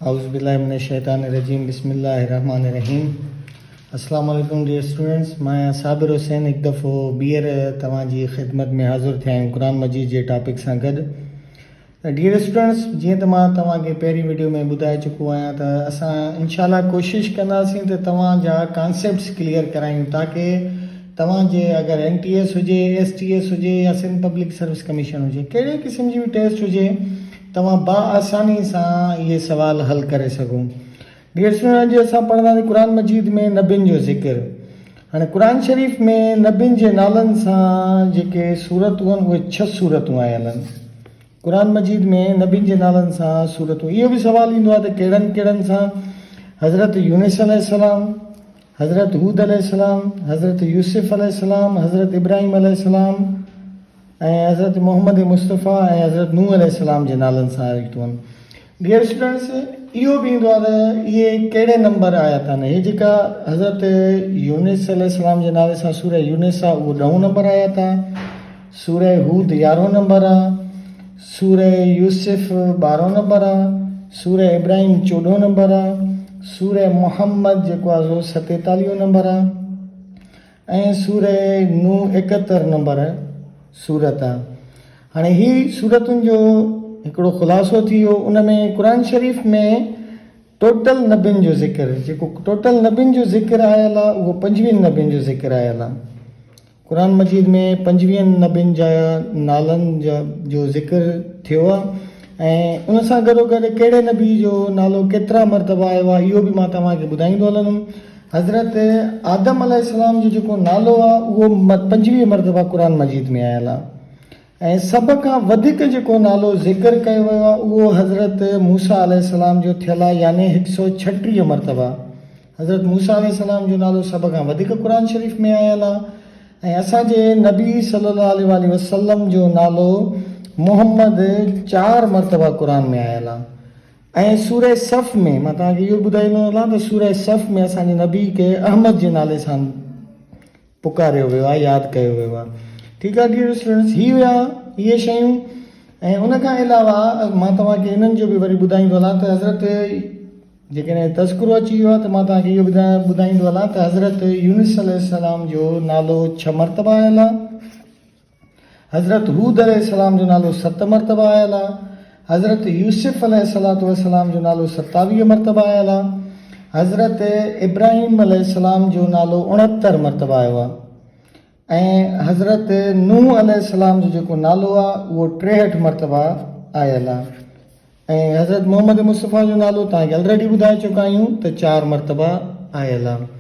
औज़ुबिल्लाहिमिनश्शैतानिर्रजीम बिस्मिल्लाहिर्रहमानिर्रहीम। अस्सलाम वालेकुम डियर स्टूडेंट्स। मैं साबिर हुसैन एक दफ़ो ॿीहर तव्हांजी ख़िदमत में हाज़िर थिया आहियूं क़ुरान मजीद जे टॉपिक सां गॾु। डियर स्टूडेंट्स, जीअं त मां तव्हांखे पहिरीं वीडियो में ॿुधाए चुको आहियां त असां इंशाअल्लाह कोशिशि कंदासीं त तव्हांजा कॉन्सेप्ट्स क्लियर करायूं ताकी तव्हांजे अगरि NTS हुजे, STS हुजे या सिंध पब्लिक सर्विस कमीशन हुजे, कहिड़े क़िस्म जी बि टेस्ट हुजे, तव्हां बाआसानी सां इहे सवाल हल करे सघूं। डियर स्टूडेंट, अॼु असां पढ़ंदासीं क़ुरान मजीद में नबियुनि जो ज़िक्र। हाणे क़ुरान शरीफ़ में नबियुनि जे नालनि सां जेके सूरतूं आहिनि उहे 6 सूरतूं आयल आहिनि। क़ुरान मजीद में नबियुनि जे नालनि सां सूरतूं। इहो बि सुवालु ईंदो आहे त कहिड़नि कहिड़नि सां? हज़रत यूनुस अलैहिस्सलाम, हज़रत हूद अलैहिस्सलाम, हज़रत यूसुफ अलैहिस्सलाम, हज़रत इब्राहिम अलैहिस्सलाम ऐं हज़रत मोहम्मद मुस्तफ़ा ऐं हज़रत नूह अलैहिस्सलाम जे नालनि सां आयतूं आहिनि। डियर स्टूडेंट्स, इहो बि ईंदो आहे त इहे कहिड़े नंबर आयत आहिनि। हीअ जेका हज़रत यूनुस अलैहिस्सलाम जे नाले सां सूरह यूनुस आहे उहो 10 नंबर आयत आहे, सूरह हूद 11 नंबर आहे, सूरह यूसुफ 12 नंबर आहे, सूरह इब्राहिम 14 नंबर आहे, सूरह मोहम्मद जेको आहे उहो 47 नंबर आहे ऐं सूरह नूह 71 नंबर सूरत आहे। हाणे ही सूरतुनि जो हिकिड़ो ख़ुलासो थी वियो। उन में क़ुरान शरीफ़ में टोटल नबियुनि जो ज़िक्र, जेको टोटल नबियुनि जो ज़िक्र आयल आहे उहो 25 नबियुनि जो ज़िक्र आयल आहे। क़ुरान मजीद में 25 नबियुनि जा नालनि जो ज़िक्र थियो आहे ऐं उन सां गॾोगॾु कहिड़े नबी जो नालो केतिरा मरतबा आयो आहे इहो बि मां तव्हांखे ॿुधाईंदो हलंदुमि। हज़रत आदम अलैहिस्सलाम जो जेको नालो आहे उहो 25 मरतबा क़ुरान मजीद में आयल आहे ऐं सभ खां वधीक जेको नालो ज़िक्र कयो वियो आहे उहो हज़रत मूसा अलैहिस्सलाम जो थियल आहे, यानी 136 मरतबा हज़रत मूसा अलैहिस्सलाम जो नालो सभ खां वधीक क़ुरान शरीफ़ में आयल आहे। ऐं असांजे नबी सल्लल्लाहु अलैहि वसल्लम जो नालो मोहम्मद 4 मरतबा क़ुरान में आयल आहे। ऐं सूरह सफ़ में मां तव्हांखे इहो ॿुधाईंदो हलां त सूरह सफ़ में असांजे नबी खे अहमद जे नाले सां पुकारियो वियो आहे, यादि कयो वियो आहे। ठीकु आहे डियर स्टूडेंट्स, ही हुआ इहे शयूं। ऐं उनखां अलावा मां तव्हांखे इन्हनि जो बि वरी ॿुधाईंदो हलां त हज़रत जेकॾहिं तज़किरो अची वियो आहे त मां तव्हांखे इहो ॿुधाईंदो हलां त हज़रत यूनुस अलैहिस्सलाम जो नालो 6 मरतबा आयल आहे, हज़रत हूद अलैहिस्सलाम जो नालो 7 मरतबा आयल आहे, हज़रत यूसुफ अलैहिस्सलाम जो नालो 27 मरतबा आयल आहे, हज़रत इब्राहिम अलैहिस्सलाम जो नालो 69 मरतबा आयो आहे ऐं हज़रत नूह अलैहिस्सलाम जो जेको नालो आहे उहो 63 मरतबा आयल आहे ऐं हज़रत मोहम्मद मुस्तफ़ा जो नालो तव्हांखे ऑलरेडी ॿुधाए चुका आहियूं त 4 मरतबा आयल आहे।